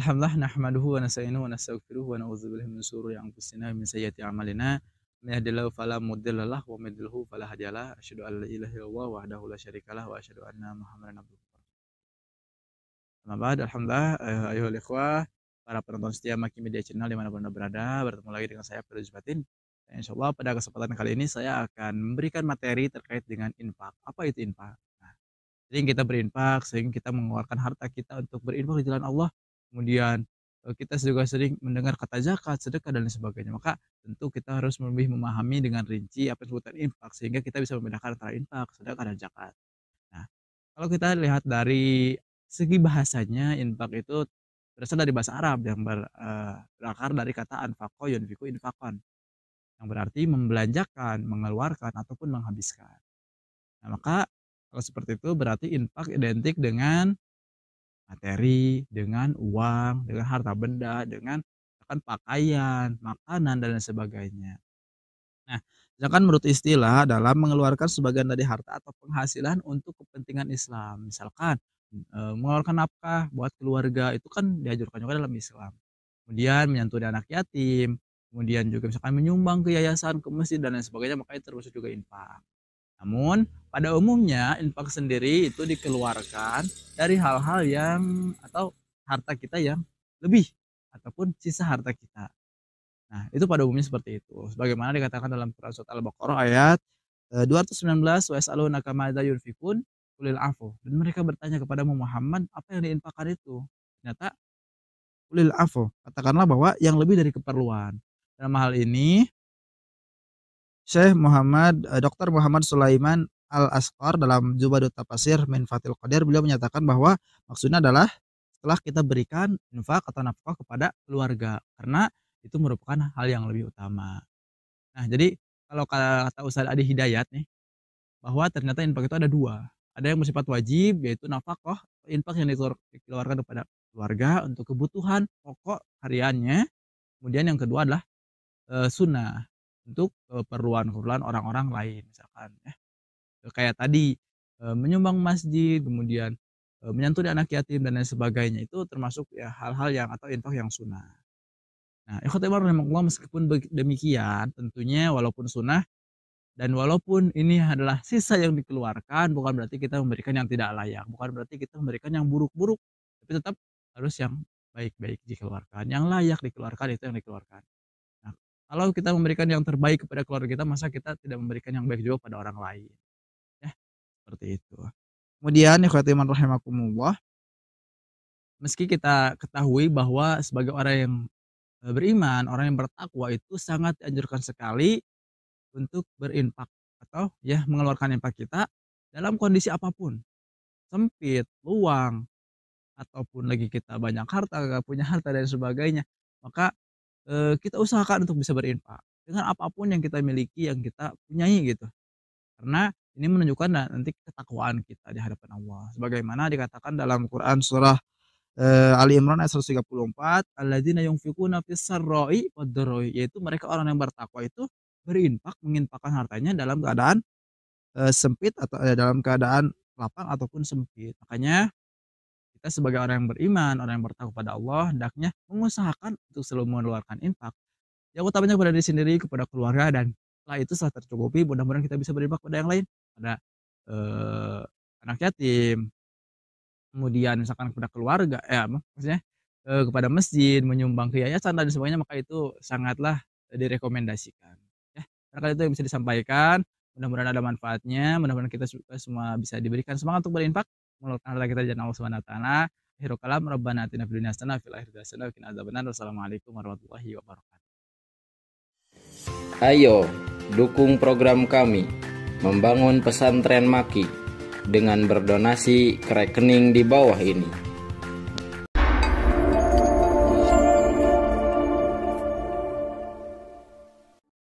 Alhamdulillah nahmaduhu wa nasta'inuhu wa nastaghfiruhu wa na'udzu billahi min shururi anfusina wa min sayyiati a'malina. May yahdihillahu fala mudilla lahu wa may yudlilhu fala hadiyalah. Asyhadu an la ilaha illallah wahdahu la syarikalah wa asyhadu anna Muhammadan abduhu wa rasuluh. Amma ba'd, alhamdulillah ayyuhal ikhwah, para penonton setia Maki Media Channel dimanapun Anda berada, bertemu lagi dengan saya Firdaus Batin. Dan insyaallah pada kesempatan kali ini saya akan memberikan materi terkait dengan infak. Apa itu infak? Nah, sering kita berinfak, sering kita mengeluarkan harta kita untuk berinfak di jalan Allah. Kemudian kita juga sering mendengar kata zakat, sedekah dan lain sebagainya. Maka tentu kita harus lebih memahami dengan rinci apa yang disebutkan infak sehingga kita bisa membedakan antara infak, sedekah dan zakat. Nah, kalau kita lihat dari segi bahasanya, infak itu berasal dari bahasa Arab yang berakar dari kata anfaqa yunfiqu infaqan, yang berarti membelanjakan, mengeluarkan ataupun menghabiskan. Nah, maka kalau seperti itu berarti infak identik dengan materi, dengan uang, dengan harta benda, dengan bahkan pakaian, makanan dan lain sebagainya. Nah, sedangkan menurut istilah dalam mengeluarkan sebagian dari harta atau penghasilan untuk kepentingan Islam. Misalkan mengeluarkan nafkah buat keluarga itu kan dianjurkan juga dalam Islam. Kemudian menyantuni anak yatim, kemudian juga misalkan menyumbang ke yayasan, ke masjid dan lain sebagainya, maka itu termasuk juga infak. Namun pada umumnya infak sendiri itu dikeluarkan dari hal-hal yang atau harta kita yang lebih ataupun sisa harta kita. Nah, itu pada umumnya seperti itu. Sebagaimana dikatakan dalam Quran surat Al-Baqarah ayat 219, "Wa yas'alunaka madza yunfikun qulil afu." Dan mereka bertanya kepada Muhammad, apa yang diinfakkan itu? Ternyata qulil afu, katakanlah bahwa yang lebih dari keperluan. Dalam hal ini Syekh Muhammad Dr. Muhammad Sulaiman Al-Asqar dalam Jubadut Tafasir min Fathil Qadir, beliau menyatakan bahwa maksudnya adalah setelah kita berikan infak atau nafkah kepada keluarga, karena itu merupakan hal yang lebih utama. Nah, jadi kalau kata Ustadz Adi Hidayat nih, bahwa ternyata infak itu ada 2, ada yang bersifat wajib yaitu nafkah, infak yang dikeluarkan kepada keluarga untuk kebutuhan pokok hariannya, kemudian yang kedua adalah sunnah untuk keperluan-keperluan orang-orang lain misalkan ya, kayak tadi, menyumbang masjid, kemudian menyantuni anak yatim dan lain sebagainya, itu termasuk ya hal-hal yang atau infak yang sunnah. Nah, ikhwatul rahimakumullah, meskipun demikian tentunya walaupun sunnah dan walaupun ini adalah sisa yang dikeluarkan, bukan berarti kita memberikan yang tidak layak, bukan berarti kita memberikan yang buruk-buruk, tapi tetap harus yang baik-baik dikeluarkan, yang layak dikeluarkan itu yang dikeluarkan. Nah, kalau kita memberikan yang terbaik kepada keluarga kita, masa kita tidak memberikan yang baik juga pada orang lain, ya, seperti itu. Kemudian ikhwati rahimakumullah, meski kita ketahui bahwa sebagai orang yang beriman, orang yang bertakwa itu sangat dianjurkan sekali untuk berinfak atau ya mengeluarkan infak kita dalam kondisi apapun, sempit, luang, ataupun lagi kita banyak harta, nggak punya harta dan sebagainya, maka kita usahakan untuk bisa berinfak dengan apapun yang kita miliki, yang kita punyai gitu. Karena ini menunjukkan nanti ketakwaan kita di hadapan Allah. Sebagaimana dikatakan dalam Quran surah Ali Imran ayat 134, "Alladzina yunfiquna fis sarra'i wad dharra'i," yaitu mereka orang yang bertakwa itu berinfak, menginfakkan hartanya dalam keadaan sempit atau dalam keadaan lapang ataupun sempit. Makanya kita sebagai orang yang beriman, orang yang bertakwa pada Allah, hendaknya mengusahakan untuk selalu mengeluarkan infak yang utamanya kepada diri sendiri, kepada keluarga, dan setelah itu setelah tercukupi mudah-mudahan kita bisa berinfak pada yang lain, pada eee, anak yatim, kemudian misalkan kepada keluarga maksudnya, kepada masjid, menyumbang ke yayasan dan sebagainya, maka itu sangatlah direkomendasikan, ya. Barangkali itu yang bisa disampaikan, mudah-mudahan ada manfaatnya, mudah-mudahan kita semua bisa diberikan semangat untuk berinfak, mengeluarkan harta kita di jalan Allah Subhanahu wa taala. Akhirul kalam, Rabbana atina fid dunya hasanah wa fil akhirati hasanah wa qina adzabannar. Wassalamualaikum warahmatullahi wabarakatuh. Ayo, dukung program kami, Membangun Pesantren Maki, dengan berdonasi ke rekening di bawah ini.